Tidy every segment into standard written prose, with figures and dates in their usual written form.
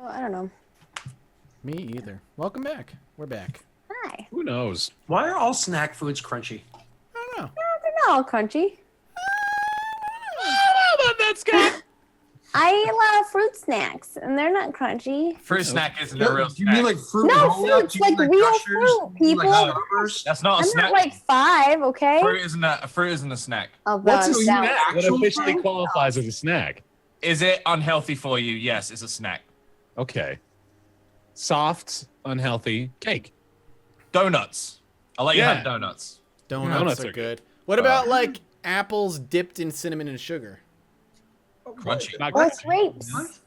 Oh, I don't know. Me either. Welcome back. We're back. Hi. Who knows? Why are all snack foods crunchy? I don't know. They're not all crunchy. I don't know about that, Scott. I eat a lot of fruit snacks, and they're not crunchy. Fruit snack isn't a real Do you snack. mean like fruit? No, roll-up? fruits, Do you mean like real Gushers? fruit, Do you mean people. Like Starburst? That's not a I'm snack. not like 5, okay? Fruit isn't a snack. Oh, What's God, a that snack? was- What Actual officially fruit? qualifies as a snack? Is it unhealthy for you? Yes, it's a snack. Okay. Soft, unhealthy cake. Donuts. I'll let you Yeah. have donuts. Donuts, Donuts are are good. What about like apples dipped in cinnamon and sugar? Crunchy. Not Or grapes. grapes.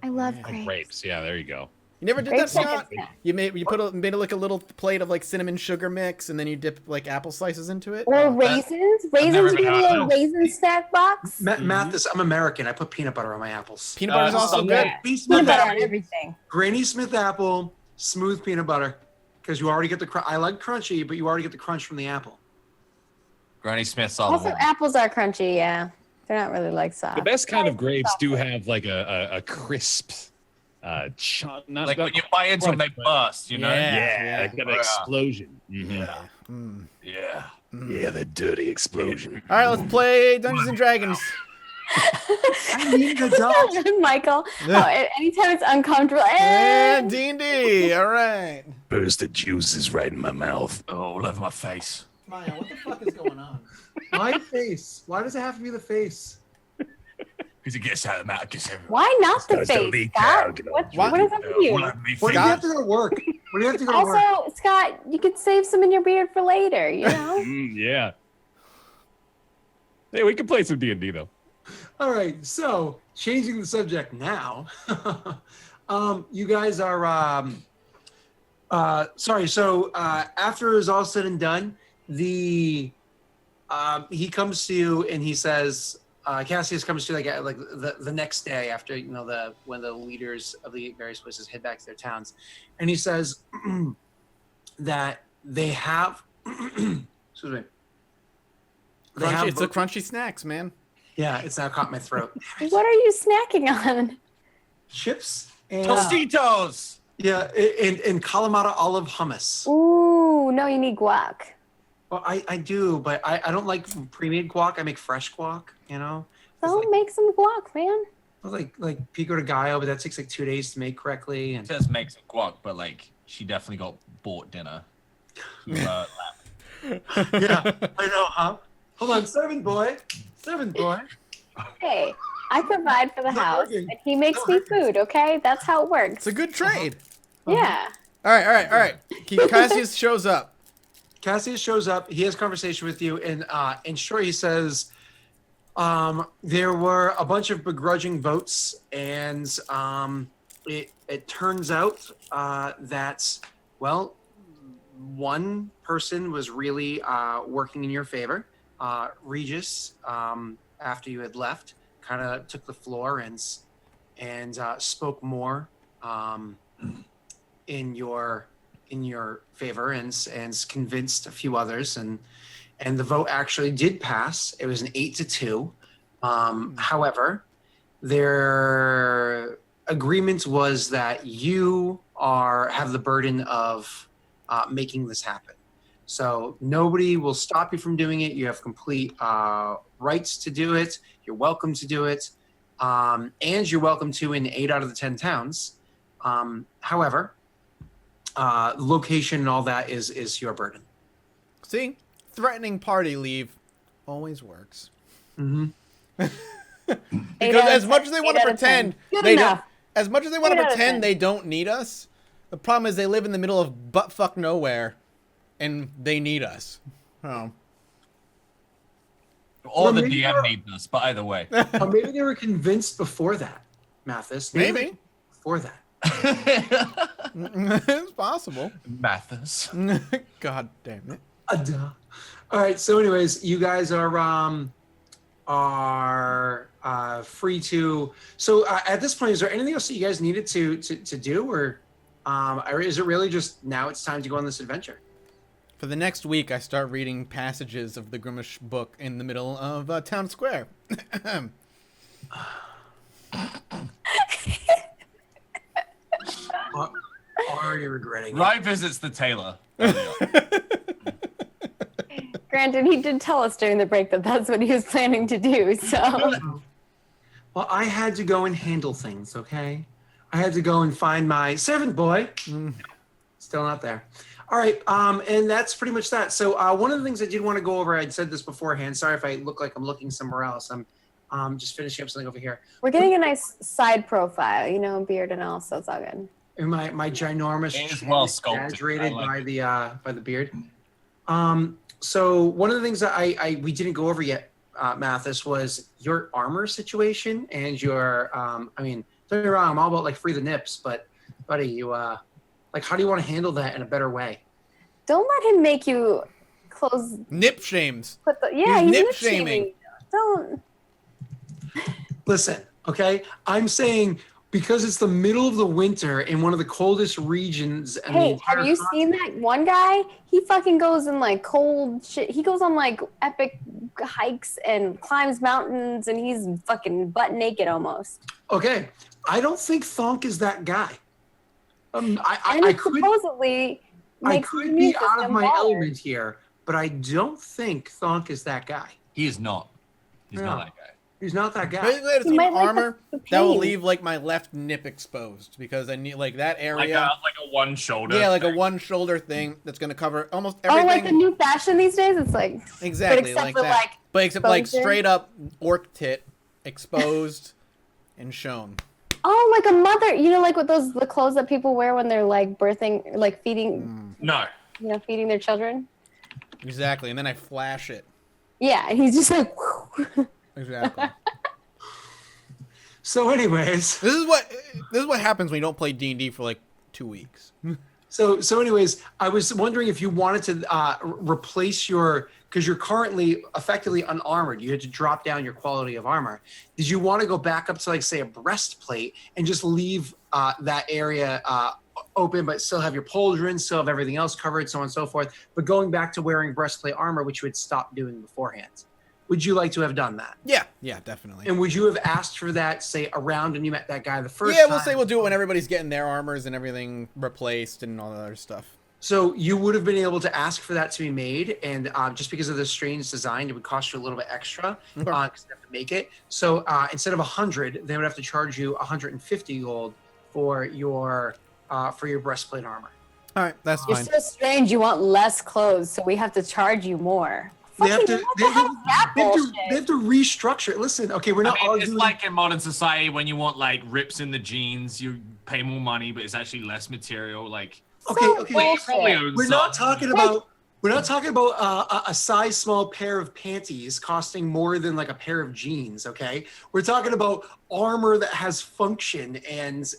I love Yeah. grapes. Grapes. Yeah, there you go. You never did Grapes that, are good Scott? snack. You made it like a little plate of like cinnamon sugar mix, and then you dip like apple slices into it. Or raisins. Raisins, never you been get a had little those. raisin snack box. Mathis, I'm American. I put peanut butter on my apples. Peanut butter is also so good. Yeah. Granny Smith Peanut butter on apple, everything. Granny Smith apple, smooth peanut butter, because you already get the. I like crunchy, but you already get the crunch from the apple. Granny Smith's all the Also, way. apples are crunchy, yeah. They're not really like soft. The best kind of grapes soft. do have like a crisp, not Like when you bite into them, they burst. You know. Yeah. like that Yeah. explosion. Yeah. Mm. Yeah. Yeah, the dirty explosion. All right, let's play Dungeons and Dragons. I need an adult. Michael. Anytime it's uncomfortable. And D&D. All right. Burst the juices right in my mouth. Oh, all over my face. Maya, what the fuck is going on? My face. Why does it have to be the face? Because it gets out of the mouth. Gets everywhere. Why not the Starts to face, leak Scott? out, you know. What is up with you? All over me When do you fingers. have to go to work? When do you have to go to work? Also, Scott, you could save some in your beard for later, you know? Yeah. Hey, we can play some D&D though. All right, so changing the subject now. You guys are sorry. So after it's all said and done, he comes to you and he says, Cassius comes to you like the next day after when the leaders of the various places head back to their towns, and he says that they have excuse me. They Crunchy, have it's the crunchy snacks, man. yeah, it's now caught my throat. What are you snacking on? Chips and Tostitos. yeah, and Kalamata olive hummus. Ooh, no, you need guac. Well, I do, but I don't like pre-made guac. I make fresh guac. You know, So It's make some guac, man. like pico de gallo, but that takes like 2 days to make correctly. And Says makes some guac, but like she definitely got bought dinner. yeah, I know, huh? Hold on, seven boy. Hey, I provide for the Not house, working. and he makes me food, okay? That's how it works. It's a good trade. Yeah. All right. Cassius shows up. Cassius shows up. He has a conversation with you, and in short, he says, there were a bunch of begrudging votes, and it turns out that, well, one person was really working in your favor. Regis, after you had left, kind of took the floor and spoke more in your favor and convinced a few others, and the vote actually did pass. It was an 8-2. However, their agreement was that you have the burden of making this happen. So nobody will stop you from doing it. You have complete rights to do it. You're welcome to do it. And you're welcome to in 8 out of the 10 towns. However, location and all that is your burden. See, threatening party leave always works. Mm-hmm. Because as much as they want to pretend they don't, enough. as much as they want 8 to out of 10. pretend they don't need us, the problem is they live in the middle of buttfuck nowhere, and they need us. Oh. Or Well, the maybe DM you're- needs us, but either way. Or maybe they were convinced before that, Mathis. Maybe. Before that. It's possible. Mathis. God damn it. Duh. All right. So, anyways, you guys are free to. So, at this point, is there anything else that you guys needed to do, or is it really just now it's time to go on this adventure? For the next week, I start reading passages of the Grimish book in the middle of town square. already regretting it. Rye visits the tailor. Granted, he did tell us during the break that that's what he was planning to do. So Well, I had to go and handle things, okay? I had to go and find my servant boy. Still not there. All right, and that's pretty much that. So one of the things I did want to go over, I'd said this beforehand. Sorry if I look like I'm looking somewhere else. I'm just finishing up something over here. we're getting a nice side profile, you know, beard and all, so it's all good. And my ginormous It is chin well is sculpted. exaggerated I like by the beard. So one of the things that we didn't go over yet, Mathis, was your armor situation and your I mean, don't get me wrong, I'm all about like free the nips, but buddy, you like how do you want to handle that in a better way? Don't let him make you close. Nip shames. Put the yeah, He's he's nip nip shaming. shaming. you. Don't. Listen, okay? I'm saying because it's the middle of the winter in one of the coldest regions. In the Hey, entire have you seen that one guy? He fucking goes in like cold shit. He goes on like epic hikes and climbs mountains, and he's fucking butt naked almost. Okay, I don't think Thonk is that guy. And I could supposedly I makes could his be immune out of system my better. element here, but I don't think Thonk is that guy. He is not. He's No. not that guy. He's not that guy. Basically, I have He some might like armor the that will pain. leave like my left nip exposed because I need like that Like area. a one shoulder. Yeah, like a thing. one shoulder thing that's gonna cover almost Oh, everything. like the new fashion these days? It's like Exactly, but except like for that. like But except like exposure. straight up orc tit, exposed and shown. oh, like a mother. You know, like with the clothes that people wear when they're like birthing, like feeding, No. you know, feeding their children. Exactly, and then I flash it. Yeah, and he's just like. Whew. Exactly. So, anyways, this is what happens when you don't play D&D for like 2 weeks. so anyways, I was wondering if you wanted to replace your, because you're currently effectively unarmored. You had to drop down your quality of armor. Did you want to go back up to like say a breastplate and just leave that area open, but still have your pauldron, still have everything else covered, so on and so forth, but going back to wearing breastplate armor, which you had stopped doing beforehand? Would you like to have done that? Yeah, definitely. And would you have asked for that, say, around when you met that guy the first Yeah, time? we'll say we'll do it when everybody's getting their armors and everything replaced and all that other stuff. So you would have been able to ask for that to be made, and just because of the strange design, it would cost you a little bit extra because you have to make it. So instead of 100, they would have to charge you 150 gold for your breastplate armor. All right, that's You're fine. so strange. You want less clothes, so we have to charge you more. They have Fucking to, what they the have, hell is that they have to, bullshit? they have to restructure it. Listen, okay, we're not I mean, it's arguing. like in modern society when you want like rips in the jeans, you pay more money, but it's actually less material. Like, okay, So okay. bullshit. probably owns We're not some. talking about. We're not talking about a size small pair of panties costing more than like a pair of jeans. Okay, we're talking about armor that has function and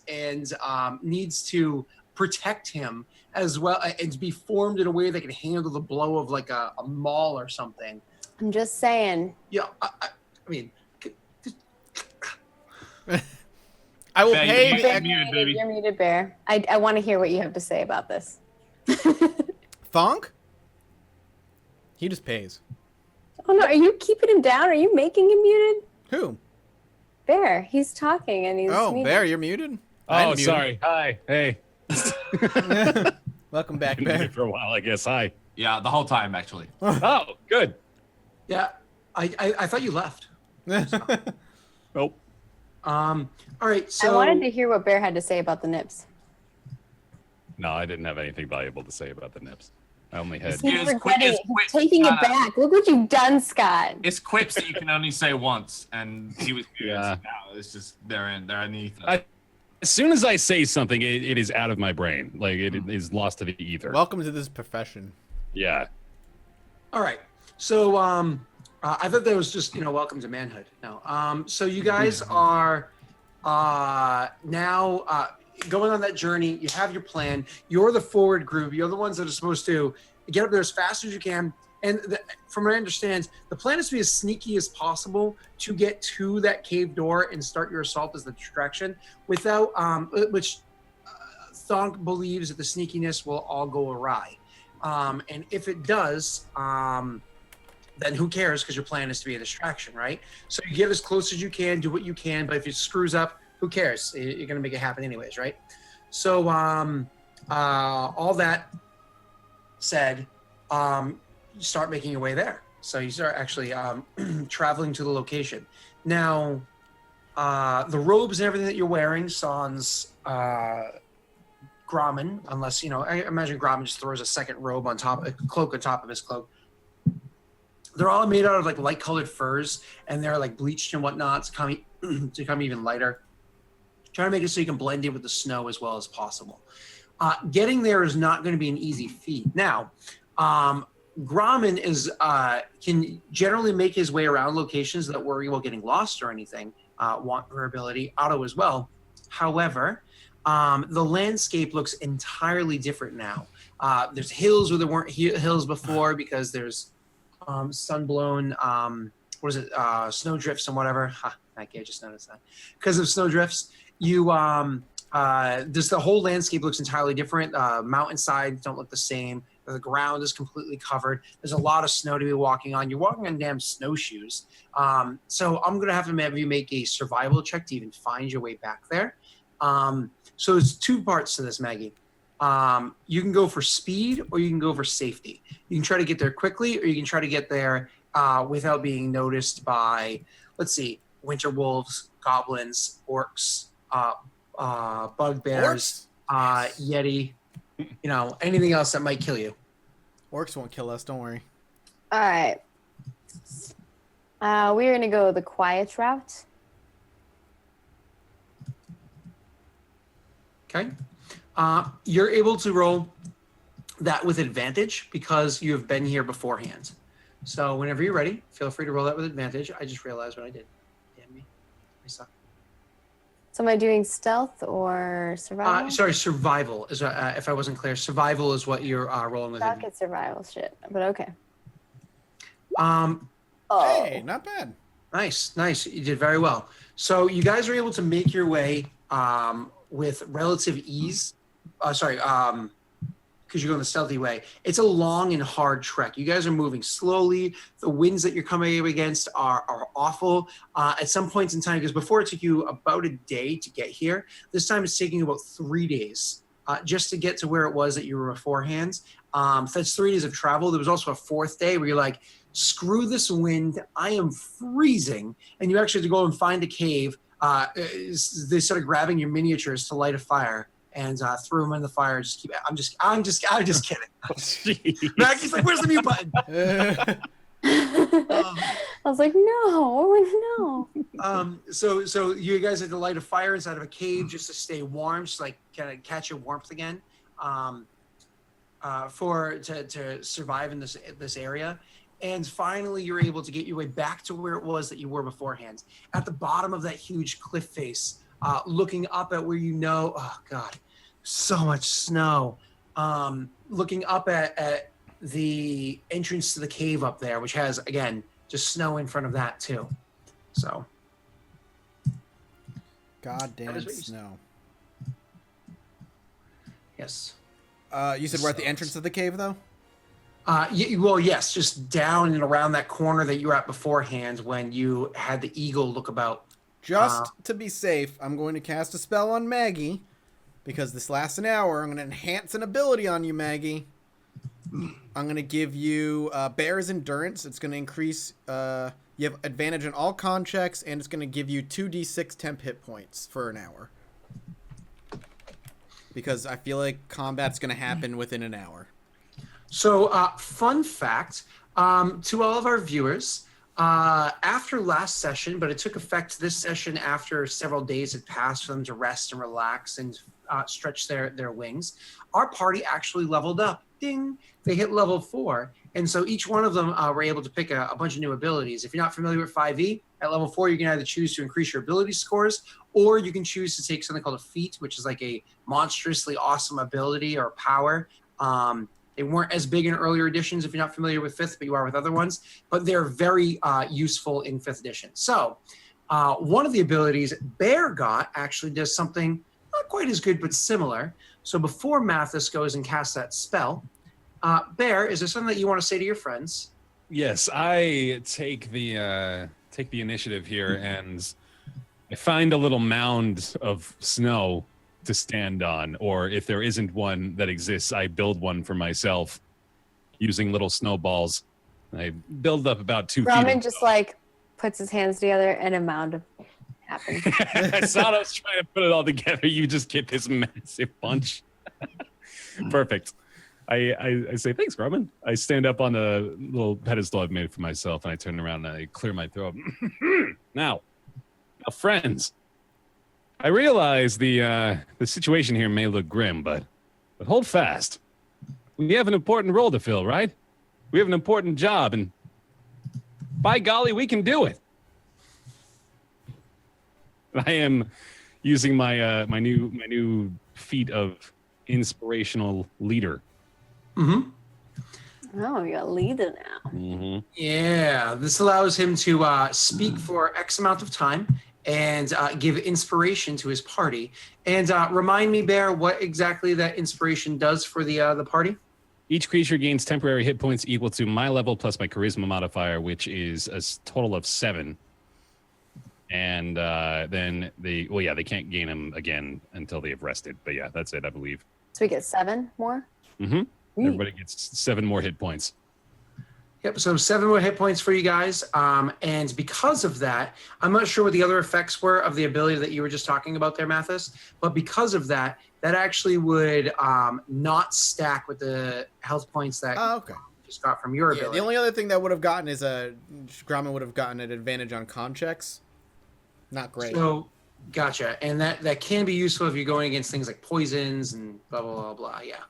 needs to protect him as well, and to be formed in a way that can handle the blow of like a maul or something. I'm just saying. Yeah, I mean, I will Bear, pay you- the Bear, ex- you're muted, baby. You're muted, Bear. I want to hear what you have to say about this. Thonk? He just pays. Oh no, are you keeping him down? Are you making him muted? Who? Bear, he's talking and he's Oh, muted. Bear, you're muted? I'm Oh, muted. sorry. Hi. Hey. Welcome back, Been Bear. muted for a while, I guess. Hi. Yeah, the whole time actually. Oh, good. yeah, I thought you left. Nope. All right, so I wanted to hear what Bear had to say about the nips. No, I didn't have anything valuable to say about the nips. I only had. He's It's quick- regretting it's it. quick, He's taking it kinda- back. Look what you've done, Scott. It's quips that you can only say once, and he was good. Yeah. Now it's just they're in the ether. As soon as I say something, it is out of my brain. Like it is lost to the ether. Welcome to this profession. Yeah. all right, so I thought that was just welcome to manhood. No, so you guys are now going on that journey. You have your plan. You're the forward group. You're the ones that are supposed to get up there as fast as you can. And from what I understand, the plan is to be as sneaky as possible to get to that cave door and start your assault as the distraction without, which Thonk believes that the sneakiness will all go awry. And if it does, then who cares? Because your plan is to be a distraction, right? So you get as close as you can, do what you can, but if it screws up, who cares? You're going to make it happen anyways, right? So all that said, you start making your way there. So you start actually traveling to the location. Now, the robes and everything that you're wearing sans Grauman, unless, I imagine Grauman just throws a second robe on top, a cloak on top of his cloak. They're all made out of like light colored furs, and they're like bleached and whatnot to come even lighter. Trying to make it so you can blend in with the snow as well as possible. Getting there is not going to be an easy feat. Now, Grauman can generally make his way around locations that worry about getting lost or anything. Want her ability, Otto as well. However, the landscape looks entirely different now. There's hills where there weren't hills before because there's sunblown, snow drifts and whatever. Maggie, I just noticed that. Because of snow drifts, the whole landscape looks entirely different. Mountainsides don't look the same. The ground is completely covered. There's a lot of snow to be walking on. You're walking on damn snowshoes. So I'm going to have you make a survival check to even find your way back there. So there's two parts to this, Maggie. You can go for speed or you can go for safety. You can try to get there quickly or you can try to get there without being noticed by, let's see, winter wolves, goblins, orcs, bugbears, yeti, anything else that might kill you. Orcs won't kill us, don't worry. All right. We're going to go the quiet route. Okay. You're able to roll that with advantage because you have been here beforehand. So whenever you're ready, feel free to roll that with advantage. I just realized what I did. Damn me. I suck. So am I doing stealth or survival? Sorry, survival is if I wasn't clear. Survival is what you're rolling with. Suck at survival shit, but okay. Hey, not bad. Nice. You did very well. So you guys are able to make your way with relative ease. Because you're going the stealthy way. It's a long and hard trek. You guys are moving slowly. The winds that you're coming up against are awful. At some points in time, because before it took you about a day to get here, this time it's taking you about 3 days just to get to where it was that you were beforehand. So that's 3 days of travel. There was also a 4th day where you're like, screw this wind. I am freezing. And you actually have to go and find a cave. They started grabbing your miniatures to light a fire. And threw them in the fire. I'm just kidding. Maggie's like, "Where's the mute button?" I was like, no. So you guys had to light a fire inside of a cave just to stay warm, just like kind of catch your warmth again, to survive in this area. And finally, you're able to get your way back to where it was that you were beforehand, at the bottom of that huge cliff face. Looking up at where oh God, so much snow. Looking up at the entrance to the cave up there, which has, again, just snow in front of that too. So. Goddamn snow. Yes. You said we're at the entrance of the cave, though? Well, yes, just down and around that corner that you were at beforehand when you had the eagle look about. Just to be safe, I'm going to cast a spell on Maggie, because this lasts an hour. I'm going to enhance an ability on you, Maggie. I'm going to give you Bear's Endurance. It's going to increase... you have advantage on all con checks, and it's going to give you 2d6 temp hit points for an hour. Because I feel like combat's going to happen within an hour. So, fun fact, to all of our viewers... after last session, but it took effect this session after several days had passed for them to rest and relax and stretch their wings, our party actually leveled up. Ding! They hit level 4. And so each one of them were able to pick a bunch of new abilities. If you're not familiar with 5e, at level 4, you can either choose to increase your ability scores, or you can choose to take something called a feat, which is like a monstrously awesome ability or power. They weren't as big in earlier editions if you're not familiar with 5th, but you are with other ones. But they're very useful in 5th edition. So one of the abilities Bear got actually does something not quite as good, but similar. So before Mathis goes and casts that spell, Bear, is there something that you want to say to your friends? Yes, I take the initiative here, and I find a little mound of snow to stand on, or if there isn't one that exists, I build one for myself using little snowballs. I build up about 2 feet. Ramen just like puts his hands together and a mound happens. Sato's trying to put it all together. You just get this massive bunch. Perfect. I say, thanks, Ramen. I stand up on the little pedestal I've made for myself, and I turn around and I clear my throat. Now, friends, I realize the situation here may look grim, but hold fast. We have an important role to fill, right? We have an important job, and by golly, we can do it. I am using my my new feat of inspirational leader. Mm-hmm. Oh, you're a leader now. Mm-hmm. Yeah, this allows him to speak for X amount of time and give inspiration to his party. And remind me, Bear, what exactly that inspiration does for the party? Each creature gains temporary hit points equal to my level plus my charisma modifier, which is a total of 7. And then they can't gain them again until they have rested. But yeah, that's it, I believe. So we get 7 more? Mm-hmm. Everybody gets 7 more hit points. Yep, so 7 more hit points for you guys. And because of that, I'm not sure what the other effects were of the ability that you were just talking about there, Mathis, but because of that, that actually would not stack with the health points that you just got from your ability. The only other thing that would have gotten is Gromit would have gotten an advantage on con checks. Not great. So, gotcha. And that can be useful if you're going against things like poisons and blah, blah, blah, blah. Yeah.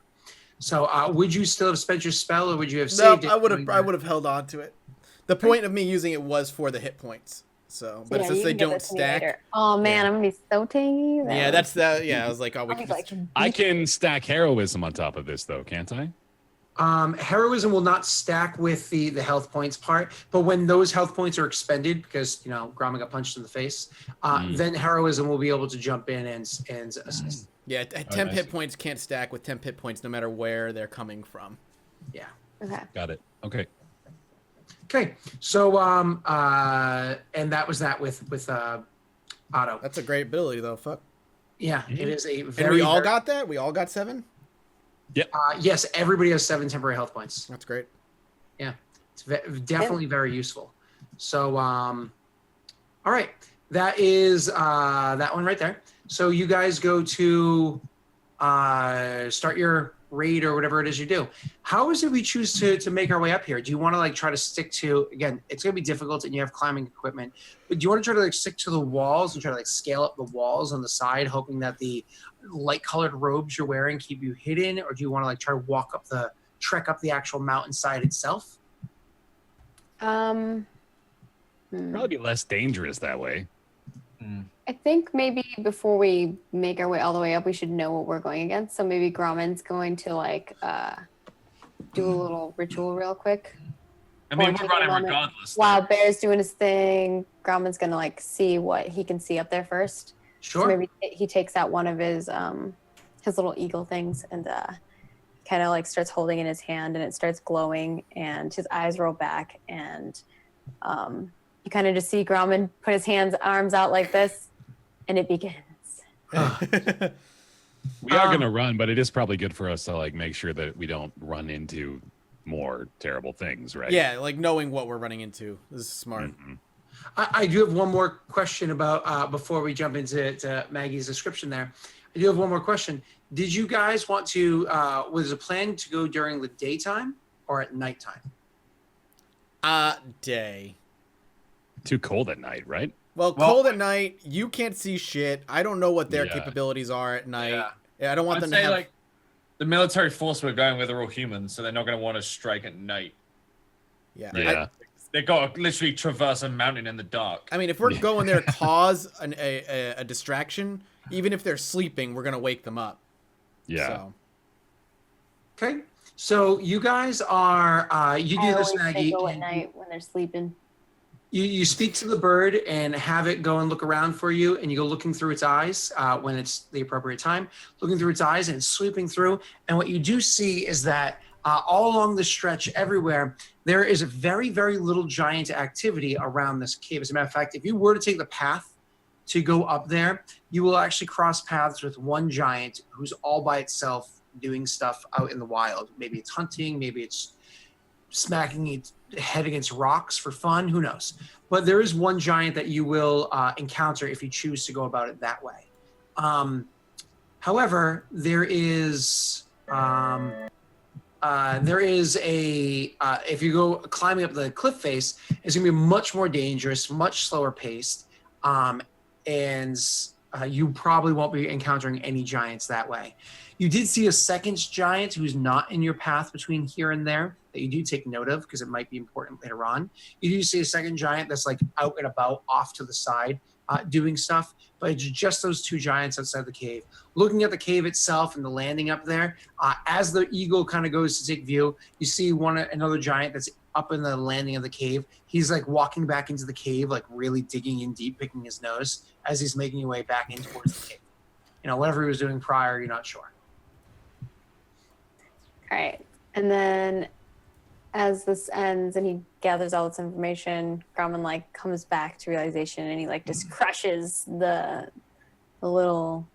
So would you still have spent your spell, or would you have saved it? I would have held on to it. The point of me using it was for the hit points. So, but since they don't stack. Oh man, I'm gonna be so tangy. Yeah, that's that. Yeah, I was like, I can stack heroism on top of this, though, can't I? Heroism will not stack with the health points part, but when those health points are expended, because Gromit got punched in the face, then heroism will be able to jump in and assist. Yeah, 10 hit points can't stack with 10 hit points no matter where they're coming from. Yeah. Okay. Got it. Okay. Okay. So and that was that with Otto. That's a great ability though. Fuck. Yeah, it is a very. And we all got that. We all got 7. Yep. Yes, everybody has 7 temporary health points. That's great. Yeah, it's definitely very useful. So, all right, that is that one right there. So you guys go to start your raid or whatever it is you do. How is it we choose to make our way up here? Do you want to try to stick to, again, it's going to be difficult and you have climbing equipment, but do you want to try to stick to the walls and try to scale up the walls on the side, hoping that the light colored robes you're wearing keep you hidden? Or do you want to try to trek up the actual mountainside itself? Probably be less dangerous that way. I think maybe before we make our way all the way up, we should know what we're going against. So maybe Grommen's going to do a little ritual real quick. I mean, we're running regardless. While Bear's doing his thing, Grommen's gonna see what he can see up there first. Sure. So maybe he takes out one of his little eagle things and kind of starts holding in his hand, and it starts glowing, and his eyes roll back, and you kind of just see Grommen put his arms out like this, and it begins. We are going to run, but it is probably good for us to make sure that we don't run into more terrible things, right? Yeah, knowing what we're running into is smart. Mm-hmm. I do have one more question about before we jump into Maggie's description there. I do have one more question. Did you guys want to, was a plan to go during the daytime or at nighttime? Day. Too cold at night, right? Well, cold at night, you can't see shit. I don't know what their capabilities are at night. Yeah, I don't want them to have... the military force we're going with are all humans, so they're not going to want to strike at night. Yeah. They got to literally traverse a mountain in the dark. I mean, if we're going there to cause a distraction, even if they're sleeping, we're going to wake them up. Yeah. So. Okay. So you guys are, you do this, Maggie. Go at night when they're sleeping. You speak to the bird and have it go and look around for you, and you go looking through its eyes when it's the appropriate time, looking through its eyes and sweeping through. And what you do see is that all along the stretch everywhere, there is a very, very little giant activity around this cave. As a matter of fact, if you were to take the path to go up there, you will actually cross paths with one giant who's all by itself doing stuff out in the wild. Maybe it's hunting, maybe it's smacking its head against rocks for fun, who knows. But there is one giant that you will encounter if you choose to go about it that way. However, there is if you go climbing up the cliff face, it's going to be much more dangerous, much slower paced, and you probably won't be encountering any giants that way. You did see a second giant who's not in your path between here and there that you do take note of because it might be important later on. You do see a second giant that's like out and about off to the side doing stuff, but it's just those two giants outside the cave. Looking at the cave itself and the landing up there, as the eagle kind of goes to take view, you see another giant that's up in the landing of the cave. He's like walking back into the cave, like really digging in deep, picking his nose as he's making his way back in towards the cave. You know, whatever he was doing prior, you're not sure. All right. And then as this ends and he gathers all this information, Grumman like comes back to realization and he like just crushes the little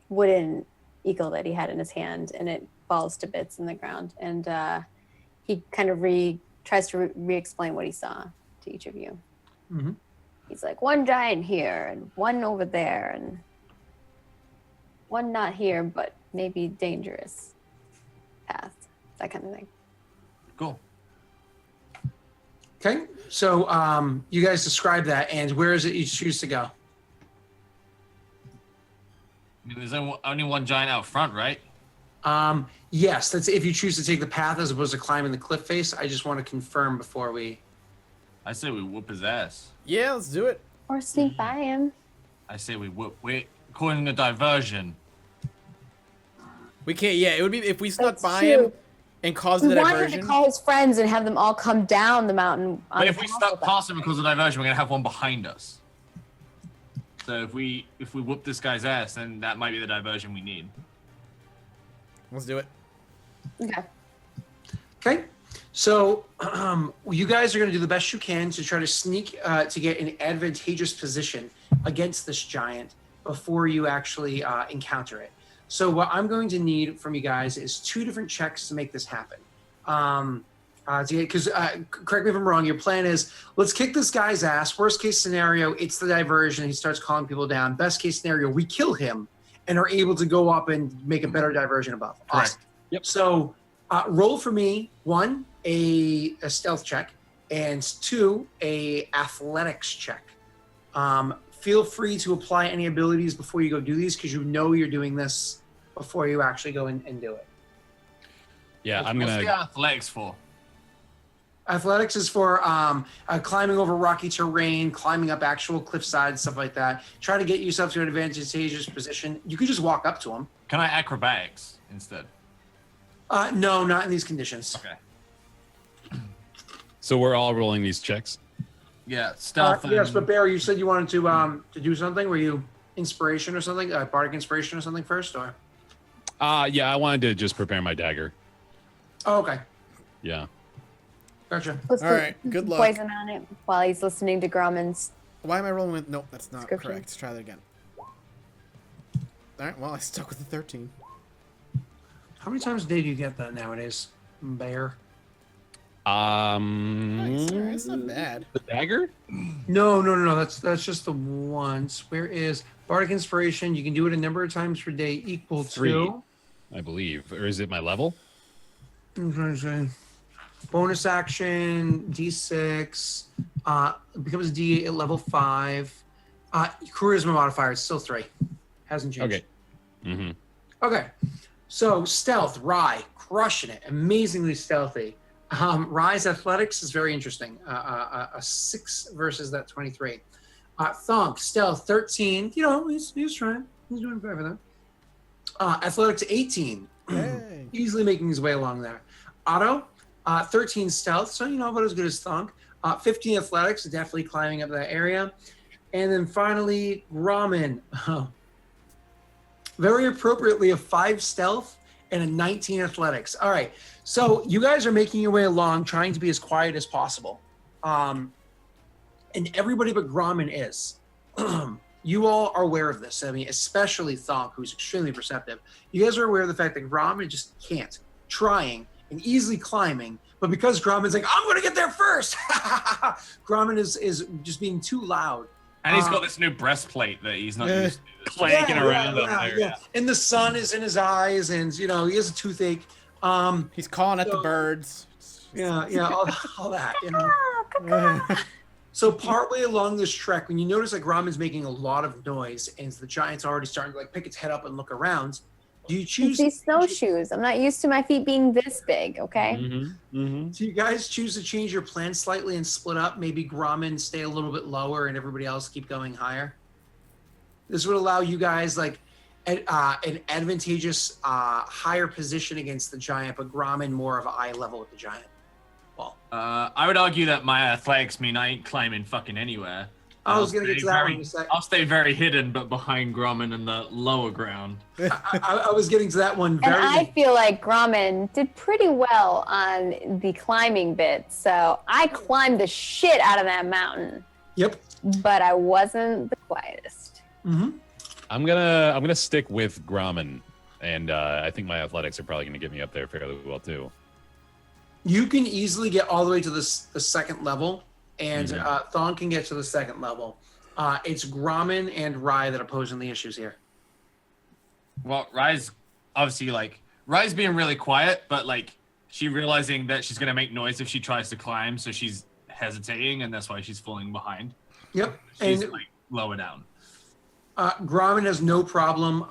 wooden eagle that he had in his hand and it falls to bits in the ground. And he kind of tries to re-explain what he saw to each of you. Mm-hmm. He's like, one giant here and one over there and one not here, but maybe dangerous path, that kind of thing. Cool. Okay, so you guys describe that, and where is it you choose to go? I mean, there's only one giant out front, right? Yes, that's if you choose to take the path as opposed to climbing the cliff face. I just want to confirm before we... I say we whoop his ass. Yeah, let's do it. Or sneak by him. I say we whoop. We're calling a diversion. We can't. Yeah, it would be if we snuck That's by true. him and caused We the wanted diversion. to call his friends and have them all come down the mountain. But if we stuck past him and caused a diversion, we're gonna have one behind us. So if we whoop this guy's ass, then that might be the diversion we need. Let's do it. Okay. Okay, so you guys are going to do the best you can to try to sneak to get an advantageous position against this giant before you actually encounter it. So what I'm going to need from you guys is 2 different checks to make this happen. Because correct me if I'm wrong, your plan is let's kick this guy's ass. Worst case scenario, it's the diversion. He starts calling people down. Best case scenario, we kill him and are able to go up and make a better diversion above. Correct. Awesome. Yep. So roll for me 1, a stealth check, and 2, a athletics check. Feel free to apply any abilities before you go do these because you know you're doing this before you actually go and do it. Yeah, I'm What's gonna. the athletics for? Athletics is for climbing over rocky terrain, climbing up actual cliff sides, stuff like that. Try to get yourself to an advantageous position. You could just walk up to them. Can I acrobatics instead? No, not in these conditions. Okay. So we're all rolling these checks. Yeah, stealth. Yes, but Barry, you said you wanted to do something. Were you inspiration or something? Bardic inspiration or something first, or? Yeah, I wanted to just prepare my dagger. Oh, okay. Yeah. Gotcha. Let's All put right, good luck. poison on it while he's listening to Grumman's. Why am I rolling with? Nope, that's not Description. correct. Let's try that again. All right. Well, I stuck with the 13. How many times a day do you get that nowadays, Bear? Nice. All right, it's not bad. The dagger? No. That's just the once. Where is Bardic Inspiration? You can do it a number of times per day equal 3, to... I believe. Or is it my level? I'm trying to say. Bonus action, D6. It becomes a D8 at level 5. Charisma modifier, it's still 3. Hasn't changed. Okay. Mm-hmm. Okay. So stealth, Rye, crushing it. Amazingly stealthy. Rye's athletics is very interesting. A 6 versus that 23. Thunk, stealth, 13. You know, he's trying. He's doing better than that. Athletics, 18. Hey. Easily making his way along there. Otto, 13 stealth, so you know about as good as Thunk. 15 athletics, definitely climbing up that area. And then finally, Grumman. Very appropriately, a 5 stealth and a 19 athletics. All right, so you guys are making your way along, trying to be as quiet as possible. And everybody but Grumman is. you all are aware of this. I mean, especially Thonk, who's extremely perceptive. You guys are aware of the fact that Gromit just can't, trying and easily climbing, but because Gromit's like, I'm going to get there first, Gromit is just being too loud. And he's got this new breastplate that he's not used to. Clanking around up there. Yeah. And the sun is in his eyes, and he has a toothache. He's calling at the birds. Yeah, all that. So partway along this trek, when you notice like Ramen's making a lot of noise, and the giant's already starting to like pick its head up and look around, do you choose these snowshoes? I'm not used to my feet being this big. Okay. Do you guys choose to change your plan slightly and split up? Maybe Grommen stay a little bit lower and everybody else keep going higher? This would allow you guys like an advantageous higher position against the giant, but Grommen more of eye level with the giant. Well, I would argue that my athletics mean I ain't climbing fucking anywhere. I was going to get to that one in a second. I'll stay very hidden, but behind Grommen in the lower ground. I was getting to that one And I feel like Grommen did pretty well on the climbing bit, so I climbed the shit out of that mountain. Yep. But I wasn't the quietest. Mm-hmm. I'm gonna stick with Grommen, and I think my athletics are probably gonna get me up there fairly well too. You can easily get all the way to the second level, and Thon can get to the second level. It's Grommen and Rye that are posing the issues here. Well, Rye's obviously Rye's being really quiet, but she realizing that she's gonna make noise if she tries to climb, so she's hesitating, and that's why she's falling behind. Yep. She's And lower down. Grommen has no problem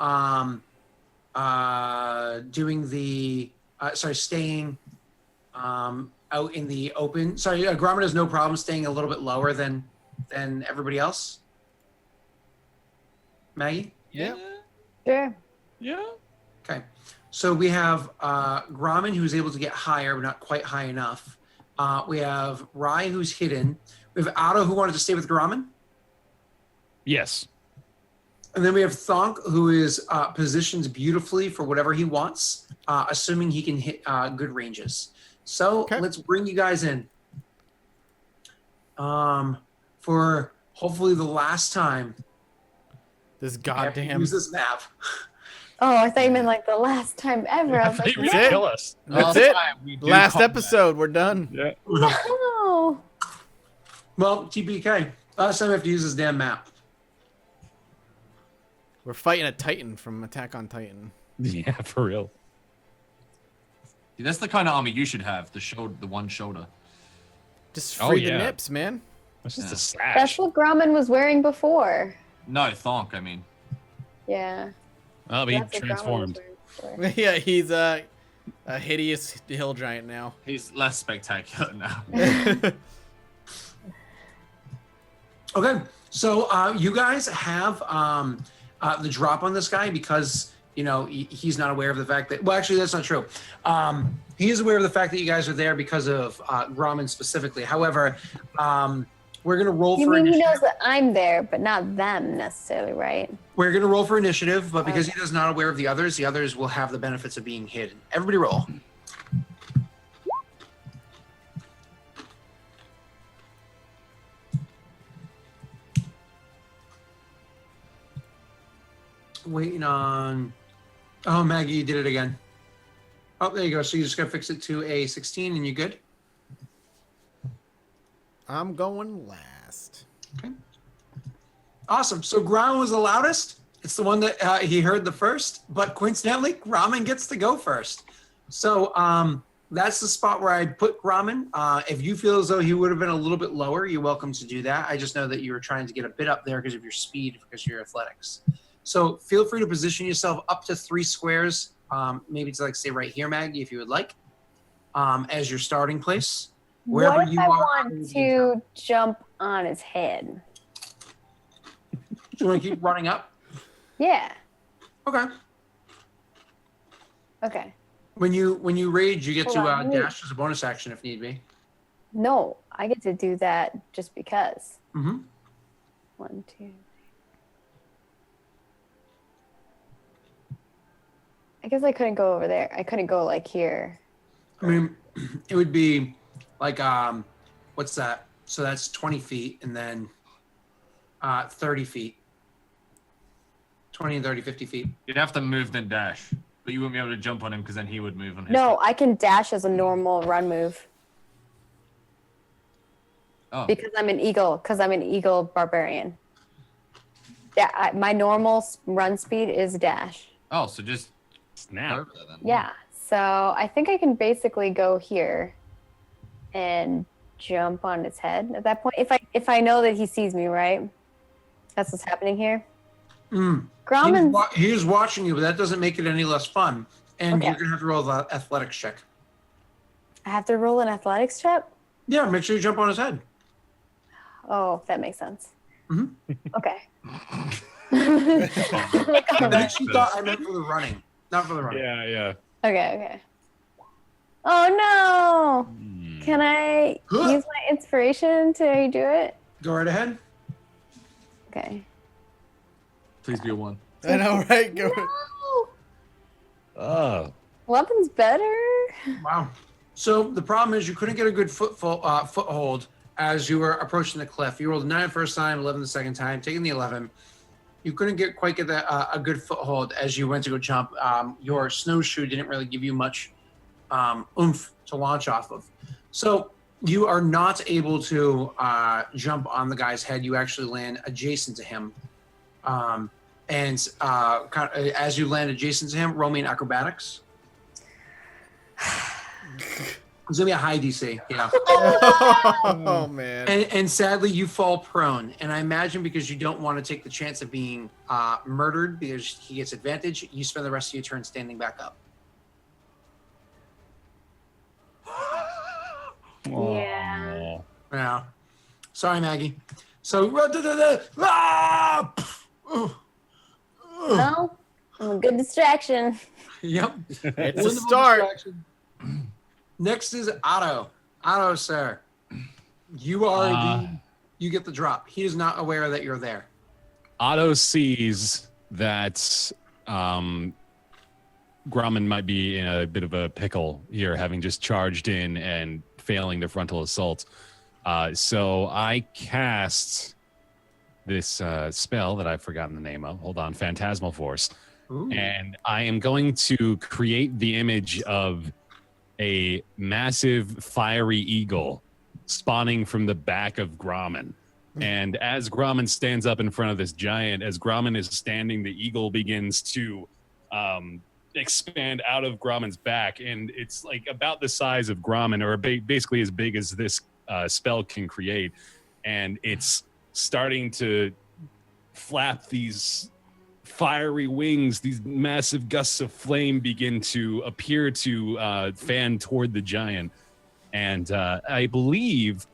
staying out in the open. Sorry, Grommen has no problem staying a little bit lower than everybody else. Maggie? Yeah. Sure. Yeah. Okay. So we have Grommen, who's able to get higher, but not quite high enough. We have Rye, who's hidden. We have Otto, who wanted to stay with Grommen. Yes. And then we have Thonk, who is positioned beautifully for whatever he wants, assuming he can hit good ranges. So let's bring you guys in for hopefully the last time. This goddamn. Use this map. Oh, I thought you meant like the last time ever. I was like, That's it. kill us. That's it. Last episode. We're done. Yeah. no. Well, TPK. Last time we have to use this damn map. We're fighting a Titan from Attack on Titan. Yeah, for real. Dude, that's the kind of armor you should have. The one shoulder. Just free the yeah. nips, man. That's just a sash. That's what Grommen was wearing before. No, Thonk. I mean. Yeah. Oh, but he That's what Grommen was transformed. wearing before. Yeah, he's a hideous hill giant now. He's less spectacular now. Okay, so you guys have the drop on this guy because he's not aware of the fact that. Well, actually, that's not true. He is aware of the fact that you guys are there because of Grommen specifically. However, we're gonna roll You for mean he initiative. knows that I'm there, but not them necessarily, right? We're gonna roll for initiative, but because he is not aware of the others will have the benefits of being hidden. Everybody roll. Waiting on. Oh, Maggie, you did it again. Oh, there you go. So you just gotta fix it to a 16, and you good? I'm going last. Okay. Awesome. So Grommen was the loudest. It's the one that he heard the first, but coincidentally, Grommen gets to go first. So that's the spot where I'd put Grommen. If you feel as though he would have been a little bit lower, you're welcome to do that. I just know that you were trying to get a bit up there because of your speed, because of your athletics. So feel free to position yourself up to 3 squares, maybe to say right here, Maggie, if you would like, as your starting place. Wherever What if you I are. want to jump on his head? Do you want to keep running up? Yeah. Okay. Okay. When you rage, you get Hold to on, let me- dash as a bonus action if need be. No, I get to do that just because. Mm-hmm. 1, 2. I guess I couldn't go over there. I couldn't go here. I mean, it would be like what's that? So that's 20 feet, and then 30 feet. 20 and 30, 50 feet. You'd have to move then dash, but you wouldn't be able to jump on him because then he would move on his. No, I can dash as a normal run move Oh. because I'm an eagle. Because I'm an eagle barbarian. Yeah, my normal run speed is dash. Oh, so just Snap. over there then. Yeah, so I think I can basically go here and jump on its head at that point. If I know that he sees me, right? That's what's happening here. Grauman. He's watching you, but that doesn't make it any less fun. And Okay. you're gonna have to roll the athletics check. I have to roll an athletics check. Yeah, make sure you jump on his head. Oh, that makes sense. Mhm. Okay. I actually thought I meant for the running, not for the running. Yeah. Okay. Oh no! Can I use my inspiration to do it? Go right ahead. Okay. Please be a 1. I know, right? Go. No! Oh. Weapon's better. Wow. So the problem is you couldn't get a good foothold as you were approaching the cliff. You rolled a 9 the first time, 11 the second time, taking the 11. You couldn't quite get a good foothold as you went to go jump. Your snowshoe didn't really give you much oomph to launch off of. So you are not able to jump on the guy's head. You actually land adjacent to him. As you land adjacent to him, roll me an acrobatics. It's gonna be a high DC, yeah. Oh man. And sadly, you fall prone. And I imagine because you don't want to take the chance of being murdered because he gets advantage, you spend the rest of your turn standing back up. Yeah. Oh. Yeah. Sorry, Maggie. So, No, I'm a good distraction. yep. It's a Wonderful start. distraction. Next is Otto. Otto, sir. You are you get the drop. He is not aware that you're there. Otto sees that Grumman might be in a bit of a pickle here, having just charged in and failing the frontal assault. So I cast this spell that I've forgotten the name of. Hold on, Phantasmal Force. Ooh. And I am going to create the image of a massive fiery eagle spawning from the back of Grumman. And as Grumman stands up in front of this giant, as Grumman is standing, the eagle begins to expand out of Grumman's back. And it's like about the size of Grumman, or basically as big as this spell can create. And it's starting to flap these fiery wings. These massive gusts of flame begin to appear to fan toward the giant. And I believe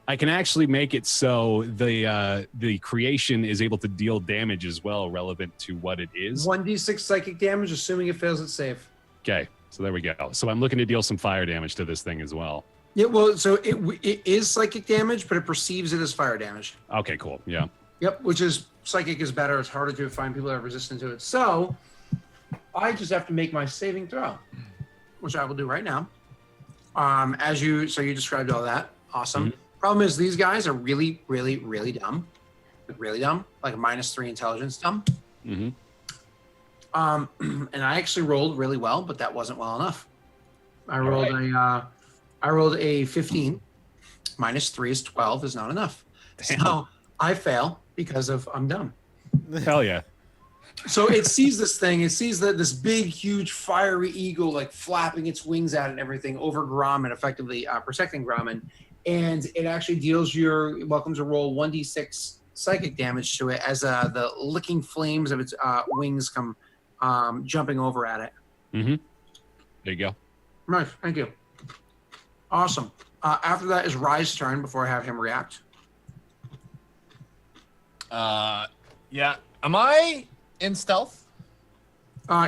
I can actually make it so the creation is able to deal damage as well, relevant to what it is. 1d6 psychic damage, assuming it fails its save. Okay, so there we go. So I'm looking to deal some fire damage to this thing as well. Yeah, well, so it is psychic damage, but it perceives it as fire damage. Okay, cool. Yeah. Yep, which is psychic is better. It's harder to find people that are resistant to it. So I just have to make my saving throw, which I will do right now. You described all that. Awesome. Mm-hmm. Problem is these guys are really, really, really dumb. Really dumb, like a -3 intelligence dumb. Mm-hmm. And I actually rolled really well, but that wasn't well enough. I rolled a 15. -3 is 12 is not enough. Damn. So I fail because of I'm dumb. Hell yeah. So it sees this thing. It sees that this big, huge, fiery eagle like flapping its wings out and everything over Grumman, effectively protecting Grumman. And it actually deals your welcome to roll 1d6 psychic damage to it as the licking flames of its wings come jumping over at it. Mm-hmm. There you go. Nice, thank you. Awesome. After that is Rye's turn before I have him react. Yeah. Am I in stealth?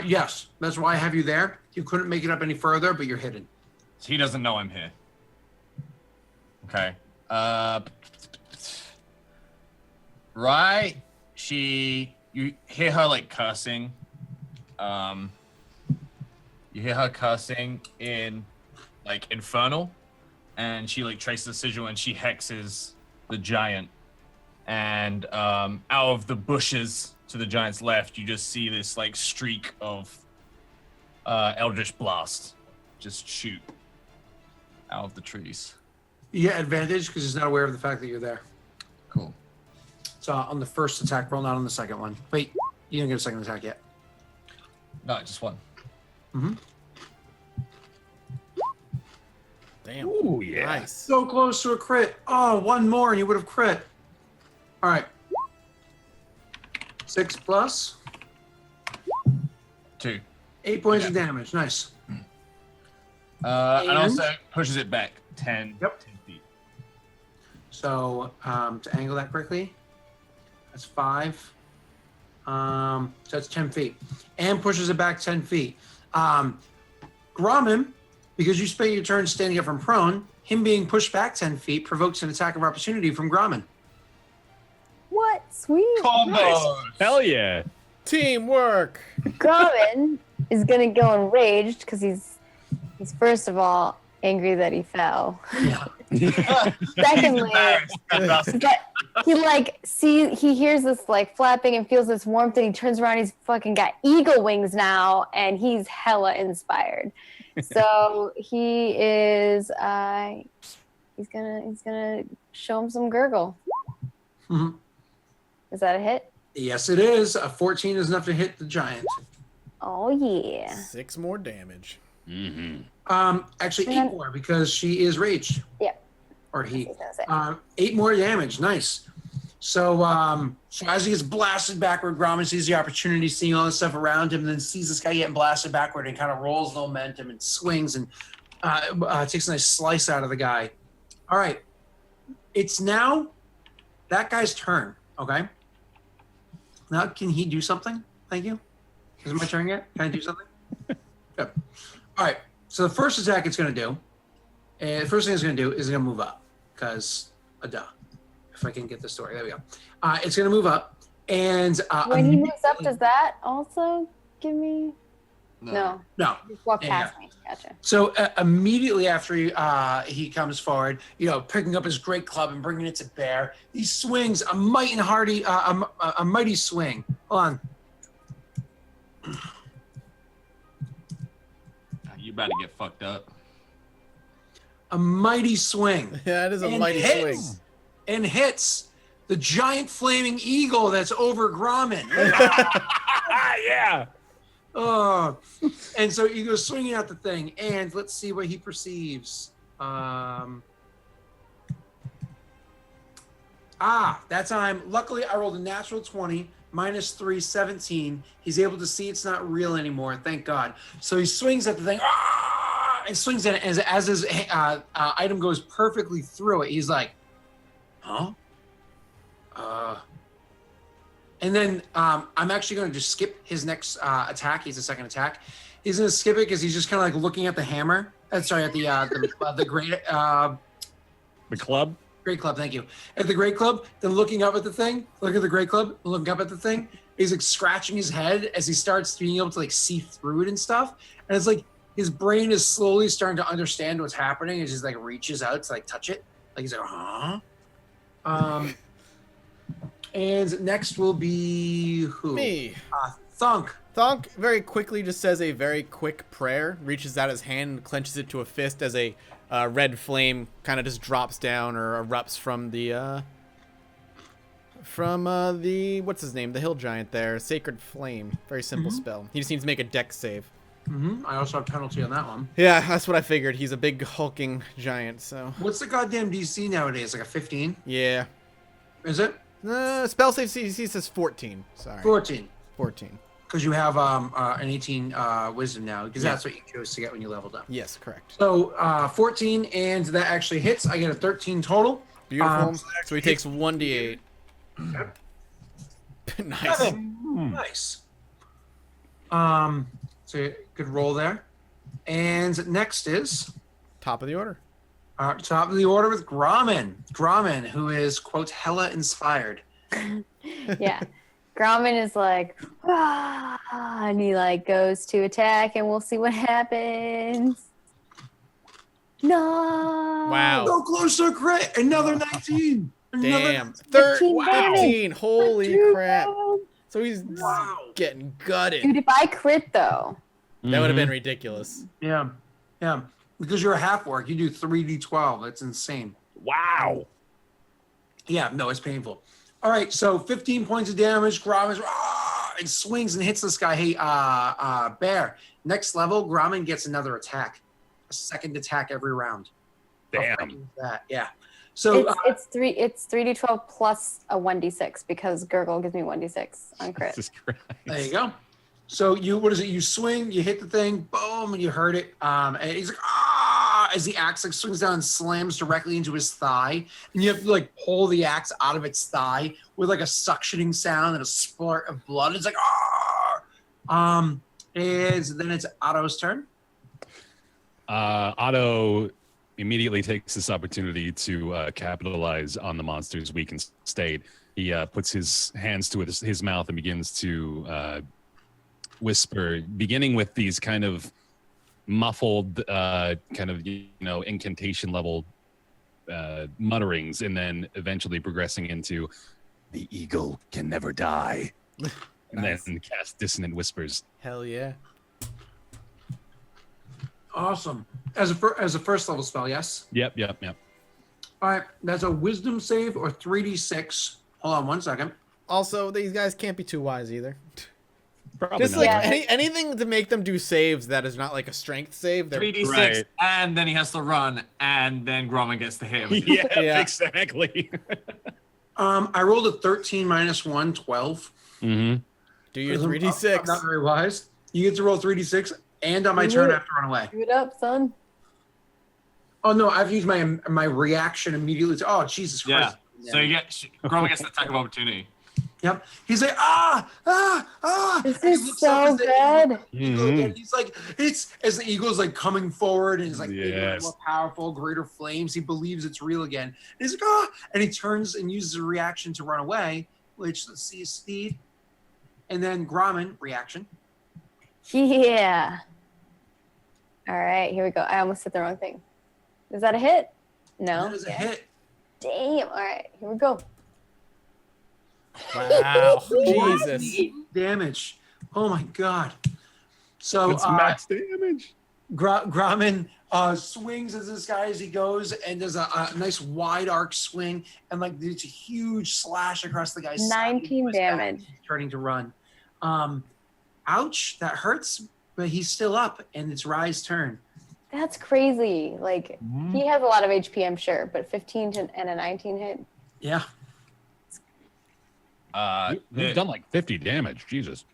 Yes, that's why I have you there. You couldn't make it up any further, but you're hidden. So he doesn't know I'm here. Okay. Right. You hear her like cursing. You hear her cursing in like Infernal, and she like traces the sigil and she hexes the giant, and out of the bushes to the giant's left, you just see this like streak of Eldritch Blast just shoot out of the trees. You get advantage because he's not aware of the fact that you're there. Cool. So on the first attack roll, not on the second one. Wait, you didn't get a second attack yet. No, just one. Mm-hmm. Damn. Ooh, yeah. Nice. So close to a crit. Oh, one more and you would have crit. All right. 6 plus 2. 8 points of damage. Nice. And also pushes it back 10, Yep. 10 feet. So to angle that correctly, that's 5. So that's 10 feet. And pushes it back 10 feet. Grommen, because you spent your turn standing up from prone, him being pushed back 10 feet provokes an attack of opportunity from Grommen. What? Sweet. Combos. Hell yeah. Teamwork. Grommen is gonna go enraged because he's first of all angry that he fell. Yeah. Secondly, but he hears this like flapping and feels this warmth, and he turns around. He's fucking got eagle wings now, and he's hella inspired. So he is he's gonna show him some gurgle. Mhm. Is that a hit? Yes, it is. A 14 is enough to hit the giant. Oh yeah. 6 more damage. Mm-hmm. Actually, 8 more because she is raged. Yeah. Or he. I was gonna say. 8 more damage. Nice. So, so as he gets blasted backward, Grommen sees the opportunity, seeing all this stuff around him, and then sees this guy getting blasted backward and kind of rolls the momentum and swings and takes a nice slice out of the guy. All right. It's now that guy's turn. Okay. Now, can he do something? Thank you. Is it my turn yet? Can I do something? Good. All right. So the first attack it's going to do, and the first thing it's going to do is it's going to move up because, duh. If I can get the story, there we go. It's going to move up, and When he moves up, does that also give me? No. No. Just walk Yeah, past me. Gotcha. So immediately after he comes forward, picking up his great club and bringing it to bear, he swings a mighty swing. Hold on. You about to get fucked up. A mighty swing. Yeah, it is a And mighty hits. swing. And hits the giant flaming eagle that's over Grommen. Yeah. Oh, and so he goes swinging at the thing, and let's see what he perceives. That time, luckily, I rolled a natural 20, -3, 17. He's able to see it's not real anymore, thank God. So he swings at the thing, and swings at it as his item goes perfectly through it. He's like, huh? And then I'm actually going to just skip his next attack. He's a second attack. He's going to skip it because he's just kind of like looking at the hammer. Sorry, at the great The club. great club. Thank you. At the great club, then looking up at the thing. Look at the great club. Looking up at the thing. He's like scratching his head as he starts being able to like see through it and stuff. And it's like his brain is slowly starting to understand what's happening. It just like reaches out to like touch it. Like he's like, huh? And next will be who? Me. Thunk. Thunk very quickly just says a very quick prayer, reaches out his hand and clenches it to a fist as a red flame kind of just drops down or erupts from the what's his name, the hill giant there, Sacred Flame. Very simple spell. He just needs to make a dex save. I also have penalty on that one. Yeah, that's what I figured. He's a big hulking giant, so What's the goddamn DC nowadays? Like a 15? yeah. Is it? Spell save CC says 14. Sorry. 14. 14. Because you have an 18 wisdom now, because Yeah. that's what you chose to get when you leveled up. Yes, correct. So 14, and that actually hits. I get a 13 total. Beautiful. So So he takes 1d8. Nice. Nice. So good roll there. And next is Top of the order. top of the order with Grommen. Grommen, who is, quote, hella inspired. Yeah. Grommen is like, and he like goes to attack, and we'll see what happens. No. Wow. So close to a crit. Another 19. Damn. 15 damage. 15. Holy Dude, crap. no. So he's Wow. getting gutted. Dude, if I crit though. That would have been Mhm. ridiculous. Yeah. Yeah. Because you're a half orc, you do 3d12. That's insane. Wow. Yeah, no, it's painful. All right, so 15 points of damage. Gromman and swings and hits this guy. Hey, Bear. Next level, Gromman gets another attack. A second attack every round. How Damn. freaking is that? Yeah. So It's 3d12 plus a 1d6 because Gurgle gives me 1d6 on crit. Jesus Christ. there you go. So what is it? You swing, you hit the thing, boom, and you hurt it. And he's like, as the axe like swings down and slams directly into his thigh. And you have to like pull the axe out of its thigh with like a suctioning sound and a splurt of blood. It's like, and then it's Otto's turn. Otto immediately takes this opportunity to capitalize on the monster's weakened state. He puts his hands to his mouth and begins to whisper, beginning with these kind of muffled, kind of incantation level mutterings, and then eventually progressing into "The eagle can never die," and Nice. then cast dissonant whispers. Hell yeah. Awesome. As a first level spell, yes? Yep. All right, that's a wisdom save or 3d6. Hold on 1 second. Also, these guys can't be too wise either. Probably Just not. like Yeah. anything to make them do saves that is not like a strength save. They're 3d6, Right. and then he has to run, and then Gromman gets to hit him. yeah, Yeah. exactly. I rolled a 13 minus 1, 12. Mm-hmm. do your I'm 3d6. not very wise. You get to roll 3d6, and on my turn I have to run away. Do it up, son. Oh no, I've used my reaction immediately. Oh Jesus Yeah. Christ! So Gromman gets the attack of opportunity. Yep. He's like This and he is looks up so as the good. eagle Mhm. again. He's like, it's as the eagle's like coming forward and he's like bigger and Yes. more powerful, greater flames. He believes it's real again. And he's like, and he turns and uses a reaction to run away, which let's see his speed. And then Gromman reaction. Yeah. All right, here we go. I almost said the wrong thing. Is that a hit? No. That is a Yeah. hit. Damn. All right, here we go. Wow. Jesus. Damage. Oh my god. So It's max damage. Gromman swings as this guy as he goes and does a nice wide arc swing and like there's a huge slash across the guy's side. 19 damage. He's turning to run. Ouch, that hurts, but he's still up and it's Rye's turn. That's crazy. Like he has a lot of HP, I'm sure, but 15 and a 19 hit. Yeah. You've done like 50 damage. Jesus.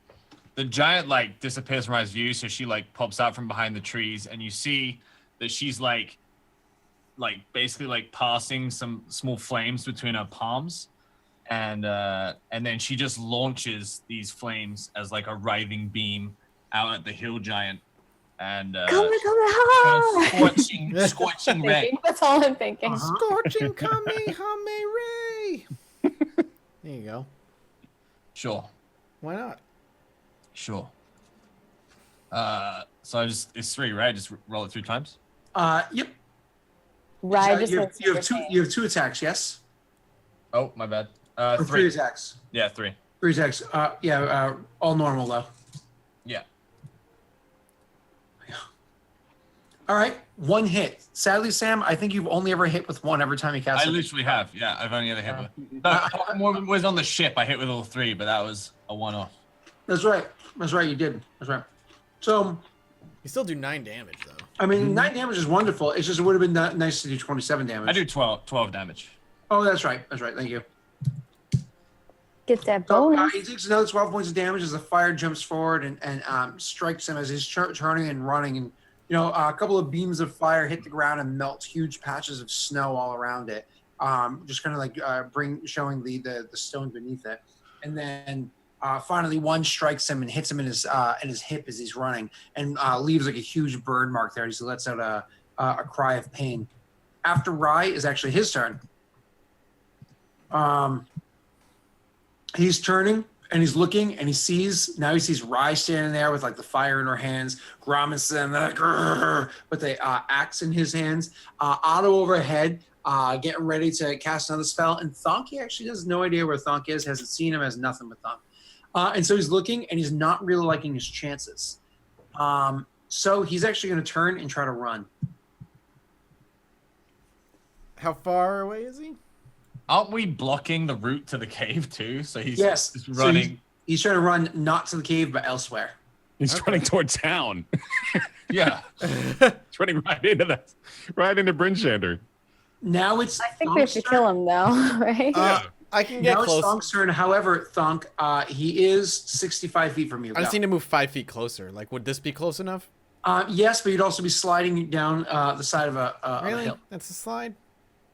The giant like disappears from his view, so she like pops out from behind the trees, and you see that she's like basically like passing some small flames between her palms, and then she just launches these flames as like a writhing beam out at the hill giant, and Come scorching red. That's all I'm thinking. Scorching Kamehameha. There you go. Sure, Why not? sure. So it's 3, right? Just roll it 3 times. Yep. Rye just you hits have everything. you have 2 attacks, yes? Oh, my bad. Or 3 3. attacks. Yeah, 3. 3 attacks. All normal though. Yeah. All right, 1 hit. Sadly, Sam, I think you've only ever hit with 1 every time you cast I it. literally have. Yeah, I've only ever hit with. No, one was on the ship. I hit with all 3, but that was a one-off. That's right. That's right. You did. That's right. So, You still do 9 damage though. I mean, 9 damage is wonderful. It's just it would have been nice to do 27 damage. I do 12 damage. Oh, that's right. That's right. Thank you. Get that So, bonus. he takes another 12 points of damage as the fire jumps forward and strikes him as he's turning and running. And, a couple of beams of fire hit the ground and melt huge patches of snow all around it. Just kind of like showing the stone beneath it. And then finally one strikes him and hits him in his hip as he's running and leaves like a huge burn mark there. He lets out a cry of pain. After Rye is actually his turn. He's turning and he's looking and he sees Rye standing there with like the fire in her hands, Gromman standing there like, with the axe in his hands. Otto overhead getting ready to cast another spell. And Thonk, he actually has no idea where Thonk is, hasn't seen him, has nothing with Thonk. And so he's looking, and he's not really liking his chances. So he's actually going to turn and try to run. How far away is he? Aren't we blocking the route to the cave too? So he's Yes. just So running. he's trying to run not to the cave, but elsewhere. He's running toward town. Yeah. He's running right into Brinchander. Now it's I think we have to kill him though, right? I can get Now close. it's Thonk's turn. However, Thonk, he is 65 feet from you. I just Go. need to move 5 feet closer. Like, would this be close enough? Yes, but you'd also be sliding down the side of a Really? hill. That's a slide?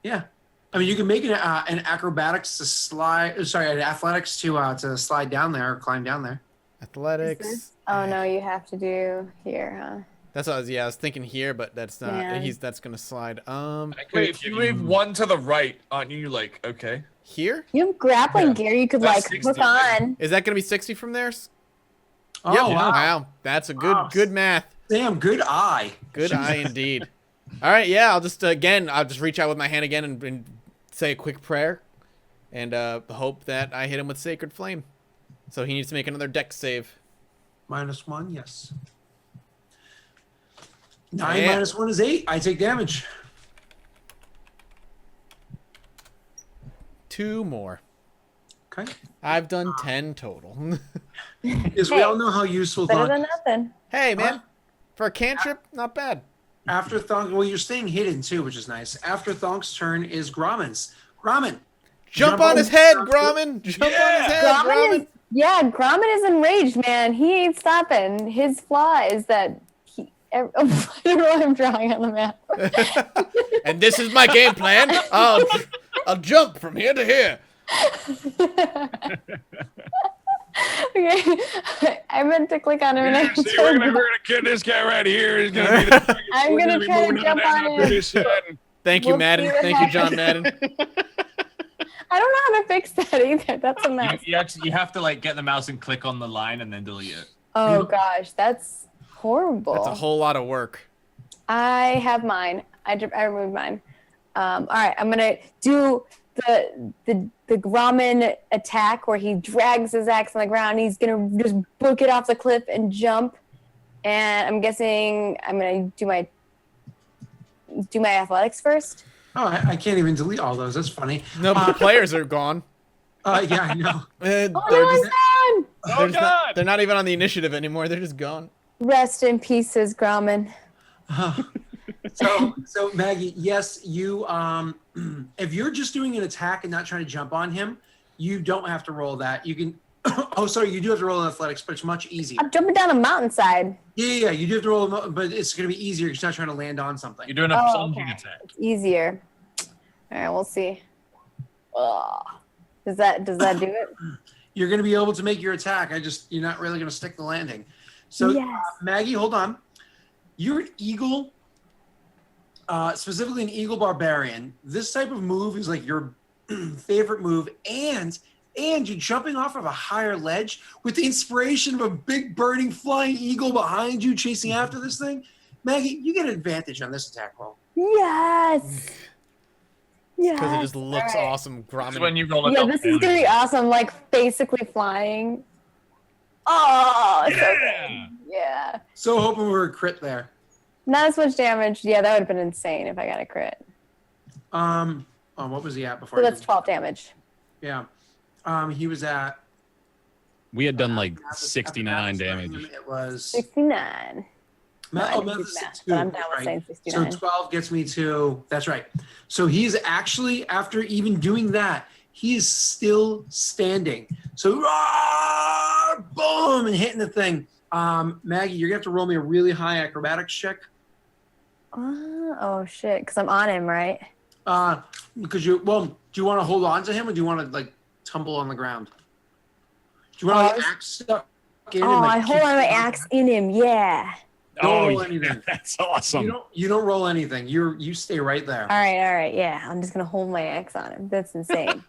Yeah. I mean, you can make an acrobatics to slide. Sorry, an athletics to slide down there or climb down there. Athletics. Oh no, you have to do here, huh? That's what I was thinking here, but that's not. Yeah. That's gonna slide. Wait, if you move one to the right, aren't you like okay? Here? You have grappling Yeah. gear you could That's like 60, hook on. Is that gonna be 60 from there? Oh, Yep. wow. Wow. That's a good math. Damn, good eye. Good eye indeed. All right, yeah. I'll just reach out with my hand again and say a quick prayer, and hope that I hit him with Sacred Flame. So he needs to make another dex save. -1, yes. 9 Yeah. minus 1 is 8. I take damage. 2 more. Okay. I've done 10 total. Because we all know how useful Better Thonk than is. nothing. Hey, man. For a cantrip, not bad. After Thonk, well, you're staying hidden too, which is nice. After Thonk's turn is Grommen's. Grommen. Jump on his head, Grommen. Jump on his head, Grommen. Grommen is enraged, man. He ain't stopping. His flaw is that I don't know what I'm drawing on the map. And this is my game plan. I'll jump from here to here. Okay, I meant to click on him. And I See, we're gonna get this guy right here. He's gonna be the, I'm we're gonna be try to moving jump on after him. this shit. Thank you, We'll Madden. see what Thank you, John happens. Madden. I don't know how to fix that either. That's a mess. You have to like get the mouse and click on the line and then delete it. Oh gosh, that's horrible. That's a whole lot of work. I have mine. I removed mine. All right, I'm gonna do the Grommen attack where he drags his axe on the ground. He's gonna just book it off the cliff and jump. And I'm guessing I'm gonna do my athletics first. Oh, I can't even delete all those. That's funny. No, but the players are gone. Yeah, I know. They're, Oh no, just, I'm done! they're not even on the initiative anymore. They're just gone. Rest in pieces, Grommen. So Maggie, yes, you if you're just doing an attack and not trying to jump on him, you don't have to roll that. You can oh sorry, you do have to roll in athletics, but it's much easier. I'm jumping down a mountainside. Yeah, you do have to roll, but it's going to be easier because you're not trying to land on something. You're doing a Oh, plunging okay. attack. It's easier. All right, we'll see. Ugh. Does that do it? You're going to be able to make your attack. You're not really going to stick the landing. So Yes. Maggie, hold on. You're an eagle, specifically an eagle barbarian. This type of move is like your favorite move, and you're jumping off of a higher ledge with the inspiration of a big burning flying eagle behind you chasing after this thing. Maggie, you get an advantage on this attack roll. Yes. Because it just looks All right. awesome. That's Grommen. when you roll a Yeah, double this is gonna be damage. awesome. Like basically flying. Oh, so Yeah. good. Yeah. So hoping we were a crit there. Not as much damage. Yeah, that would have been insane if I got a crit. What was he at before? So that's 12 damage. Yeah. He was at We had done like at the 69 battle damage. frame, It was 69. No, I didn't do Memphis math, 2, but I'm down with right. saying So 69. 12 gets me to, that's right. So he's actually, after even doing that, he is still standing. So, boom, and hitting the thing. Maggie, you're going to have to roll me a really high acrobatics check. Oh shit, because I'm on him, right? Because do you want to hold on to him or do you want to, like, tumble on the ground? Do you want to, like, axe stuck in Oh, and, like, I hold keep- on my axe in him. Yeah. Oh, roll yeah, anything. that's awesome. You don't roll anything. You stay right there. All right. Yeah, I'm just gonna hold my axe on him. That's insane.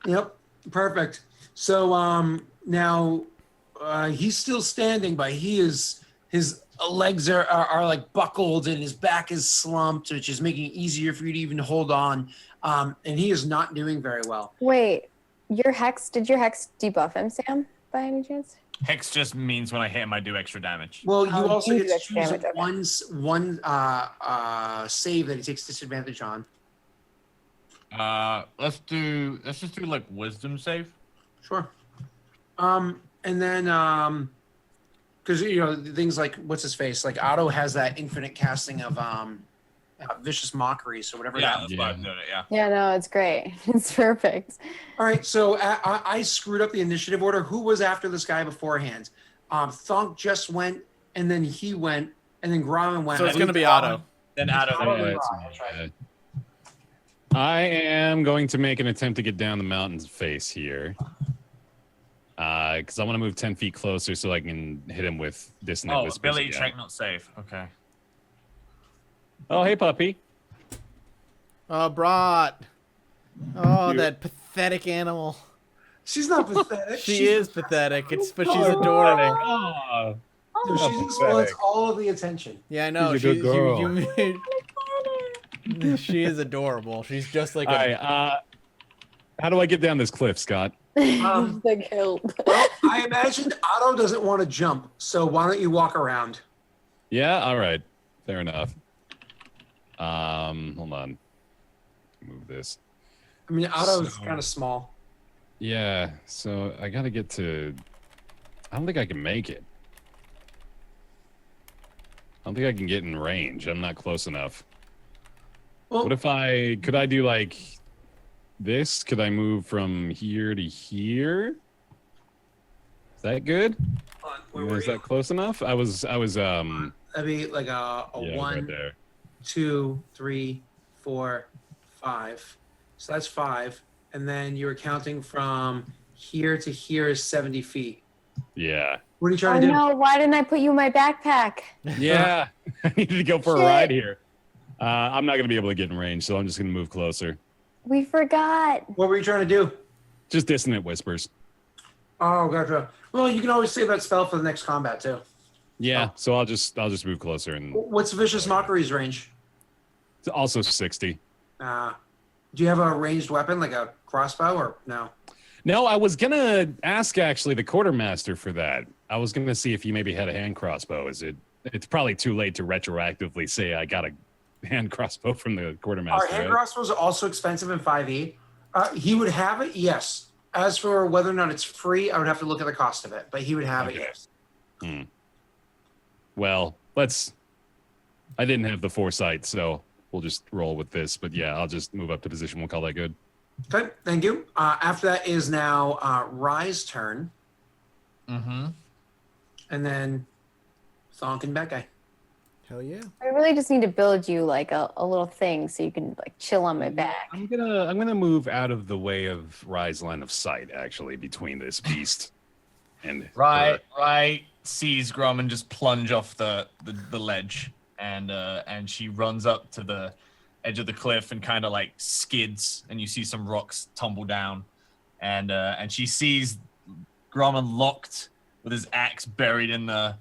Yep, perfect. So now he's still standing, but he is his legs are like buckled and his back is slumped, which is making it easier for you to even hold on. And he is not doing very well. Wait, did your hex debuff him, Sam, by any chance? Hex just means when I hit him, I do extra damage. Well, you also you get do to extra choose damage, okay. one save that he takes disadvantage on. Let's just do like wisdom save. Sure. And then because things like what's his face, like Otto has that infinite casting of vicious mockery, so whatever. Yeah, that that's why I'm doing it. Yeah. Yeah, no, it's great. It's perfect. All right, so I screwed up the initiative order. Who was after this guy beforehand? Thonk just went, and then he went, and then Grommen went. So it's going to be Otto. Then Otto. Otto Yeah, and it's Rod, me, that's right. yeah. I am going to make an attempt to get down the mountain's face here. Because I want to move 10 feet closer so I can hit him with dissonant Oh, whispers ability again. check not safe. Okay. Oh, hey, puppy. Oh, Brat. Oh, that pathetic animal. She's not pathetic. She is pathetic. But she's adorable. Oh, No, she just wants all of the attention. Yeah, I know. She's a good girl. She is adorable. She's just like all right. How do I get down this cliff, Scott? The guilt. Well, I imagined Otto doesn't want to jump, so why don't you walk around? Yeah, all right. Fair enough. Hold on. Move this. I mean, Otto's So- kind of small. Yeah, so I gotta get to... I don't think I can make it. I don't think I can get in range. I'm not close enough. Well, What if could I do like this? Could I move from here to here? Is that good? where were Is you? that close enough? I was That'd be like a yeah, one, right there. 2, 3, 4, 5. So that's 5. And then you were counting from here to here is 70 feet. Yeah. What are you Oh trying to do? no, why didn't I put you in my backpack? Yeah. I needed to go for a Shit. ride here. I'm not gonna be able to get in range, so I'm just gonna move closer. We forgot. What were you trying to do? Just dissonant whispers. Oh, gotcha. Well, you can always save that spell for the next combat too. Yeah, so I'll just move closer and What's Vicious Mockery's range? also 60. Do you have a ranged weapon like a crossbow or no? No, I was gonna ask actually the quartermaster for that. I was gonna see if he maybe had a hand crossbow. It's probably too late to retroactively say I got a hand crossbow from the Our quartermaster. hand right? crossbows are also expensive in 5e. He would have it, yes. As for whether or not it's free, I would have to look at the cost of it, but he would have it, Okay. yes. Well, I didn't have the foresight, so we'll just roll with this. But yeah, I'll just move up to position. We'll call that good. Okay, thank you. After that is now Rye's turn, Mm-hmm. and then Thonk and Becca. Hell yeah. I really just need to build you like a little thing so you can like chill on my back. I'm gonna move out of the way of Rye's line of sight, actually, between this beast and her. Right. Sees Grommen just plunge off the ledge, and she runs up to the edge of the cliff and kind of like skids, and you see some rocks tumble down, and she sees Grommen locked with his axe buried in the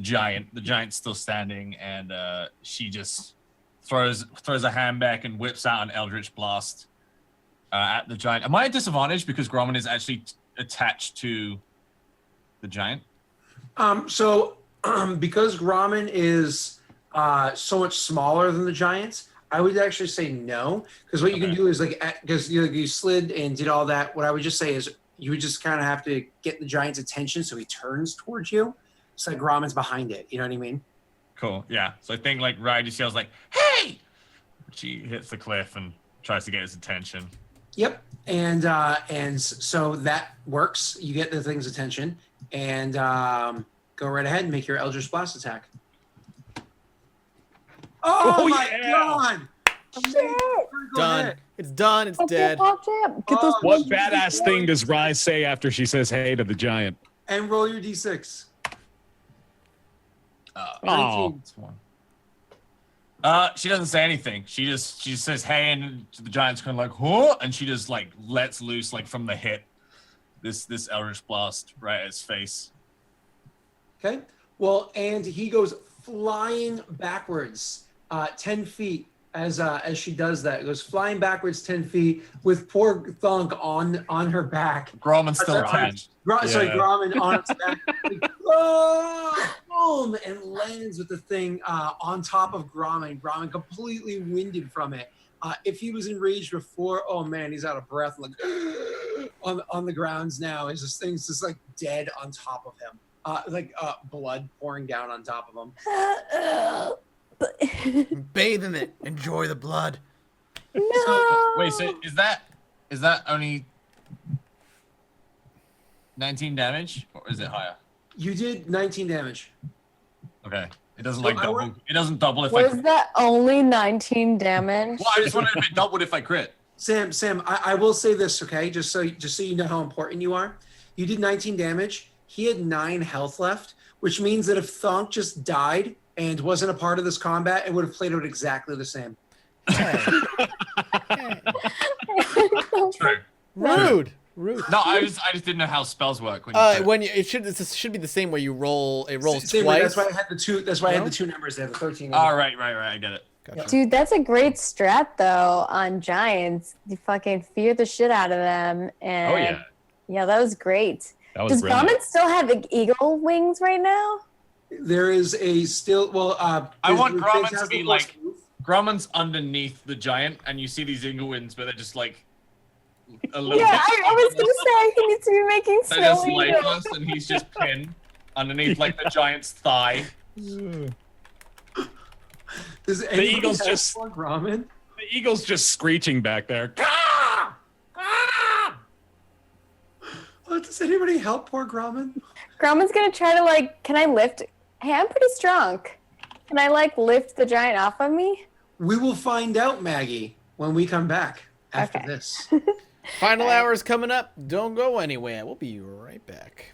giant. The giant's still standing, and she just throws a hand back and whips out an Eldritch Blast at the giant. Am I at disadvantage because Grommen is actually attached to the giant? So because Grommen is so much smaller than the giants, I would actually say no, because what you can Okay. do is because you slid and did all that. What I would just say is you would just kind of have to get the giant's attention so he turns towards you, so that Grommen's behind it. You know what I mean? Cool. Yeah. So I think like Rye just yells like, "Hey!" She hits the cliff and tries to get his attention. Yep. And so that works. You get the thing's attention, and go right ahead and make your Eldritch Blast attack. Oh, my yeah. god! Shit! Done. It's done. It's Okay, dead. pop jam. Get those What buttons. badass thing does Rye say after she says hey to the giant? And roll your d6. Oh, She doesn't say anything. She just says hey, and the giant's kind of like, "Huh," and she just like lets loose like from the hip this Eldritch Blast right at his face. Okay. Well, and he goes flying backwards 10 feet as she does that. It goes flying backwards 10 feet with poor Thunk on her back. Grauman's still Sorry, attached. Sorry, Yeah. Grauman on its back. Like, oh, boom, and lands with the thing on top of Grauman. Grauman completely winded from it. If he was enraged before, oh man, he's out of breath. Like on the grounds now. Is this thing's just like dead on top of him. Blood pouring down on top of him. Bathe in it. Enjoy the blood. No. Wait, so is that only 19 damage, or is it higher? You did 19 damage. Okay. It doesn't So like I double. went- It doesn't double if I Was crit. that only 19 damage? Well, I just wondered if it doubled if I crit. Sam, I will say this, okay? Just so you know how important you are. You did 19 damage. He had 9 health left, which means that if Thonk just died and wasn't a part of this combat, it would have played out exactly the same. True. Rude. No, I just didn't know how spells work. When you crit. When you, it should be the same way you roll. It rolls Same way, twice. that's why I had the two. That's why I had No? the 2 numbers there, the 13. Oh, right. I get it. Gotcha. Dude, that's a great strat though on giants. You fucking fear the shit out of them. And Oh yeah, yeah, that was great. that was Does brilliant. Gromit still have eagle wings right now? There is a still. Well, I want there's Gromit to Phantasmal be Force like- move. Grumman's underneath the giant, and you see these Ingolwins, but they're just like a little Yeah, bit. I was gonna say he needs to be making They're just snow eagles. lifeless, and he's just pinned underneath like the giant's thigh. Does anybody eagles have just- more Gromit? The eagle's just screeching back there. Oh, does anybody help poor Gromit? Gromit's gonna try to like, can I lift? Hey, I'm pretty strong. Can I like lift the giant off of me? We will find out, Maggie, when we come back after Okay. this. Final hour is coming up. Don't go anywhere. We'll be right back.